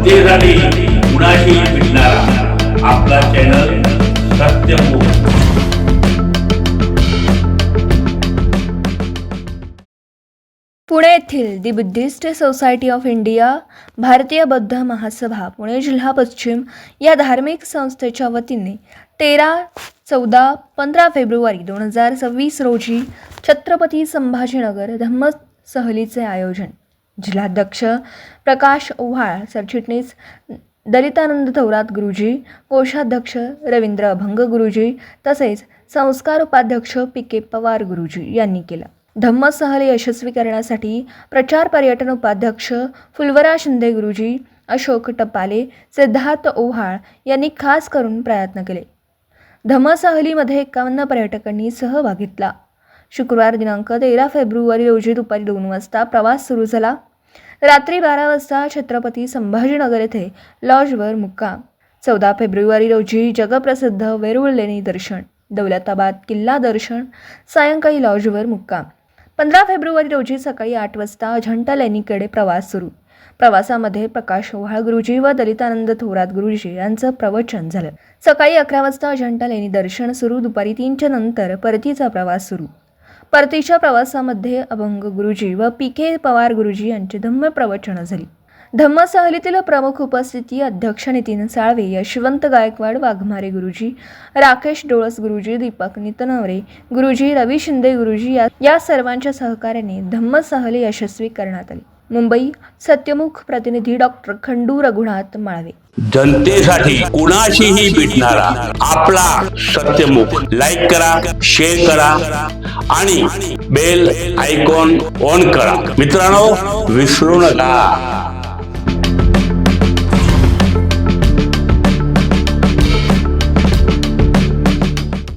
जनतेसाठी कुणाशी भेटणारा आपला चॅनल सत्यमुख। पुणे येथील दी बुद्धिस्ट सोसायटी ऑफ इंडिया भारतीय बौद्ध महासभा पुणे जिल्हा पश्चिम या धार्मिक संस्थेच्या वतीने 13, 14, 15 फेब्रुवारी 2026 रोजी छत्रपती संभाजीनगर धम्म सहलीचे आयोजन। जिल्हाध्यक्ष प्रकाश ओव्हाळ, सरचिटणीस दलितानंद थोरात गुरुजी, कोषाध्यक्ष रवींद्र अभंग गुरुजी तसेच संस्कार उपाध्यक्ष पी.के. पवार गुरुजी यांनी केला। धम्म सहल यशस्वी करण्यासाठी प्रचार पर्यटन उपाध्यक्ष फुलवरा शिंदे गुरुजी, अशोक टपाले, सिद्धार्थ ओव्हाळ यांनी खास करून प्रयत्न केले। धम्म सहलीमध्ये 51 पर्यटकांनी सहभाग घेतला। शुक्रवार दिनांक 13 फेब्रुवारी रोजी दुपारी 2 वाजता प्रवास सुरू झाला। रात्री 12 वाजता छत्रपती संभाजीनगर येथे लॉजवर मुक्काम। 14 फेब्रुवारी रोजी जगप्रसिद्ध वेरूळ लेणी दर्शन, दौलताबाद किल्ला दर्शन, सायंकाळी लॉजवर मुक्काम। 15 फेब्रुवारी रोजी सकाळी 8 वाजता अजंठा लेणीकडे प्रवास सुरू। प्रवासामध्ये प्रकाश ओव्हाळ गुरुजी व दलितानंद थोरात गुरुजी यांचं प्रवचन झालं। सकाळी 11 वाजता अजंठा लेणी दर्शन सुरू। दुपारी 3च्या नंतर परतीचा प्रवास सुरू। परतीच्या प्रवासामध्ये अभंग गुरुजी व पी.के. पवार गुरुजी यांची धम्म प्रवचनं झाली। धम्म सहलीतील प्रमुख उपस्थिती अध्यक्ष नितीन साळवे, यशवंत गायकवाड वाघमारे गुरुजी, राकेश डोळस गुरुजी, दीपक नितनवरे गुरुजी, रवी शिंदे गुरुजी या सर्वांच्या सहकार्याने धम्म सहल यशस्वी करण्यात आली। मुंबई सत्यमुख प्रतिनिधी डॉक्टर खंडू रघुनाथ माळवे। जनतेसाठी कुणाशीही भेटणारा आपला सत्यमुख। लाईक करा, शेअर करा आणि बेल आयकॉन ऑन करा। मित्रांनो, विसरू नका।